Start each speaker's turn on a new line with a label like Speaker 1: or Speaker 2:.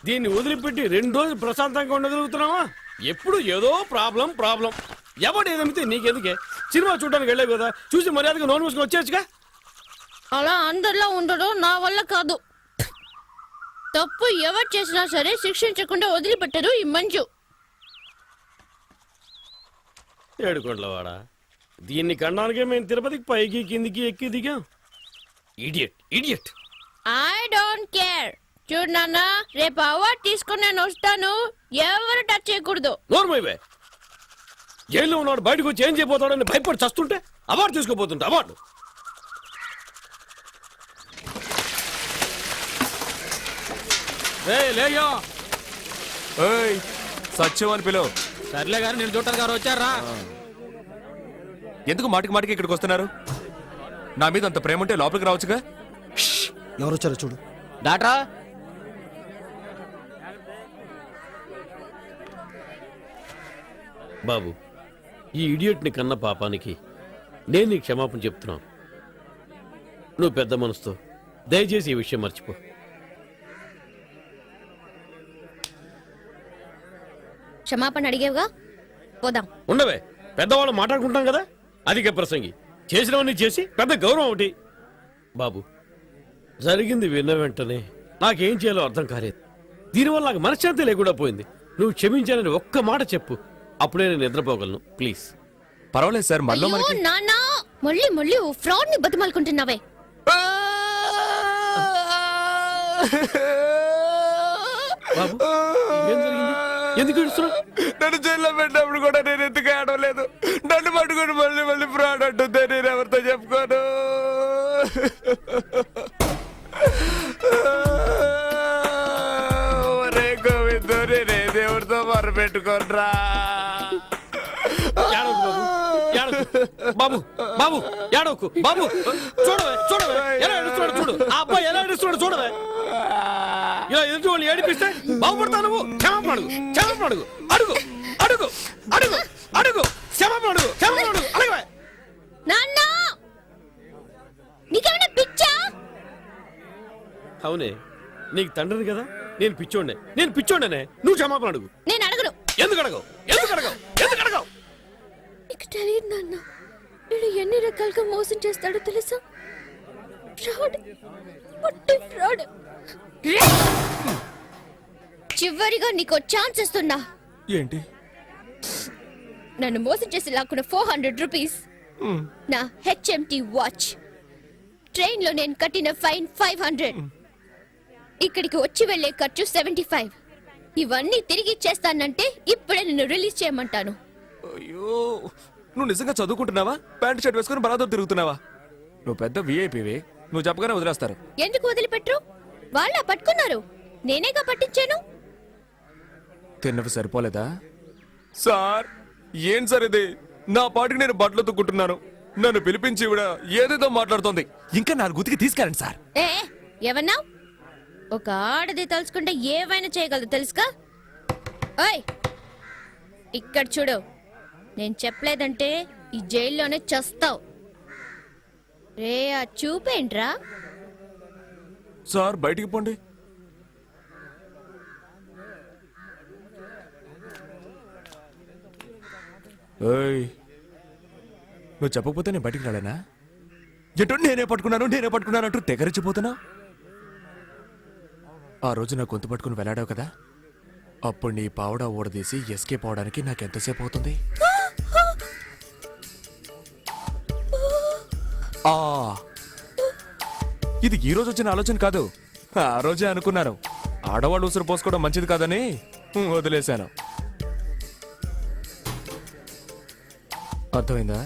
Speaker 1: దీన్ని వదిలిపెట్టి 2 రోజులు ప్రశాంతంగా ఉండగలుగుతున్నావా? ఎప్పుడు ఏదో ప్రాబ్లం ప్రాబ్లం. ఎవడు ఏదమితే నీకెందుకే? సినిమా చూడడానికి వెళ్ళావు కదా, చూసి మర్యాదగా నోన్ మూసుకొని వచ్చేయచ్చుగా.
Speaker 2: అలా అందరిలో ఉండడం నా వల్ల కాదు. తప్పు ఎవరు చేసినా సరే శిక్షించకుండా వదిలిపెట్టరు ఈ మంజు.
Speaker 1: ఏడుకోండ్లవాడా, దీన్ని కన్నానికే మేము తిరుపతికి పైకి కిందికి ఎక్కి దిగాం. Idiot idiot.
Speaker 2: I don't care. చూడు నాన్న, రేపు అవార్డు తీసుకుని నేను వస్తాను. ఎవరు టచ్ చేయకూడదు.
Speaker 1: నోర్మైవే, జైల్లో ఉన్నాడు బయటకు వచ్చి ఏం చేయబోతాడని భయపడి చస్తుంటే అవార్డు తీసుకోబోతుంటే అవార్డు.
Speaker 3: లేయో
Speaker 4: సత్యం అని పిలువు.
Speaker 3: సర్లే గారు, నేను చూడటానికి గారు వచ్చారా?
Speaker 4: ఎందుకు మాటికి మాటికి ఇక్కడికి వస్తున్నారు? నా మీద అంత ప్రేమ ఉంటే లోపలికి రావచ్చుగా.
Speaker 5: ఎవరు వచ్చారో చూడు.
Speaker 3: డాక్టరా,
Speaker 1: బాబు, ఈ ఇడియట్ని కన్న పాపానికి నేను నీకు క్షమాపణ చెప్తున్నాను. నువ్వు పెద్ద మనసుతో దయచేసి ఈ విషయం మర్చిపో.
Speaker 2: క్షమాపణ అడిగేవుగా, పోదాం.
Speaker 1: ఉండవే, పెద్దవాళ్ళు మాట్లాడుకుంటాం కదా. అధిక ప్రసంగి చేసినవన్నీ చేసి పెద్ద గౌరవం ఒకటి. బాబు, జరిగింది విన్న వెంటనే నాకేం చేయాలో అర్థం కాలేదు. దీనివల్ల నాకు మనశ్శాంతి లేకుండా పోయింది. నువ్వు క్షమించాలని ఒక్క మాట చెప్పు, అప్పుడే నేను నిద్రపోగలను. ప్లీజ్.
Speaker 4: పర్వాలేదు సార్, మళ్ళీ
Speaker 2: అయ్యో నాన్న, మళ్ళీ ఓ ఫ్రాడ్ ని బతిమాలుకుంటున్నావే.
Speaker 1: బాబు, ఏం జరిగింది? ఎందుకు ఏడుస్తున్నావ్?
Speaker 4: నన్ను జైల్లో పెట్టినప్పుడు కూడా నేను ఎందుకు ఆడలేదు. నన్ను పట్టుకుని మళ్ళీ మళ్ళీ ఫ్రాడ్ అంటుందే, నేను ఎవరితో చెప్పుకోను. ఒరే గోవిందో, నేనే దేవుడితో మొర పెట్టుకోనరా.
Speaker 1: బాబు బాబు ఏడవకు బాబు. చూడవే చూడవే ఎలా ఏడుస్తున్నాడు చూడు. ఆ అబ్బాయి ఎలా ఏడుస్తున్నాడు చూడవే. ఇలా ఎదుటి వాళ్ళు ఏడిపిస్తే బాగుపడతావు నువ్వు. క్షమాపణ అడుగు, క్షమాపణ అడుగు, అడుగు అడుగు అడుగు అడుగు క్షమాపణ అడుగు, క్షమాపణ అడుగు, అడగవే.
Speaker 2: నాన్న, నీకేమైనా పిచ్చా?
Speaker 1: అవునే, నీకు తండ్రిని కదా. నేను పిచ్చోండనే. నువ్వు క్షమాపణ అడుగు.
Speaker 2: నేను అడగను.
Speaker 1: ఎందుకు అడగవు? ఎందుకు అడగవు? ఎందుకు అడగవు?
Speaker 2: నీకు తెలియదు నాన్న, నేను ఎన్ని రకాలుగా మోసం చేస్తాడో తెలుసా? ఫ్రాడ్, పొట్టి ఫ్రాడ్. చివరిగా నీకు ఛాన్స్ ఇస్తున్నా.
Speaker 4: ఏంటి?
Speaker 2: నన్ను మోసం చేసి లాక్కున్న 400 రూపీస్, నా హెచ్ఎంటి వాచ్, ట్రైన్ లో నేను కట్టిన ఫైన్ 500, ఇక్కడికి వచ్చి వెళ్లే ఖర్చు 75. ఇవన్నీ తిరిగి ఇచ్చేస్తానంటే ఇప్పుడే నిన్ను రిలీజ్ చేయమంటాను.
Speaker 4: అయ్యో, నువ్వు నిజంగా చదువుకుంటున్నావా? ప్యాంట్ షర్ట్ వేసుకుని బలాదూరు తిరుగుతున్నావా? నువ్వు పెద్ద విఐపివి, నువ్వు చెప్పగానే వదిలేస్తారు.
Speaker 2: ఎందుకు వదిలిపెట్టరు? వాళ్ళ పట్టుకున్నారు, నేనేగా పట్టించాను.
Speaker 4: తిన్నవి సరిపోలేదా? సార్, ఏం సార్ ఇది? నా పాటికి నేను బట్టలు తుక్కుంటున్నాను, నన్ను పిలిపించి ఇవిడ ఏదేదో మాట్లాడుతోంది. ఇంకా 4 గుతికి తీసుకెళ్ళండి సార్.
Speaker 2: ఏమన్నా? ఒక ఆడది తలుచుకుంటే ఏవైనా చేయగలదు తెలుసుగా. ఓయ్, ఇక్కడ చూడు, నేను చెప్పలేదంటే ఈ జైల్లోనే చస్తావు. రే, ఆ చూపేంట్రా?
Speaker 4: సార్, బయటికి పోండి. ఏయ్, నువ్వు చెప్పకపోతే నేను బయటికి రాలేనా? ఎటు నేనే పట్టుకున్నాను అంటూ తెగరిచిపోతున్నా. ఆ రోజు నా గొంతు పట్టుకుని వెళ్ళాడావు కదా, అప్పుడు నీ పావడా ఊడదీసి ఎస్కేప్ అవడానికి నాకెంతసేపు అవుతుంది? ఇది ఈ రోజు వచ్చిన ఆలోచన కాదు, ఆ రోజే అనుకున్నాను. ఆడవాళ్ళు ఉసురు పోసుకోవడం మంచిది కాదని వదిలేశాను. అర్థమైందా?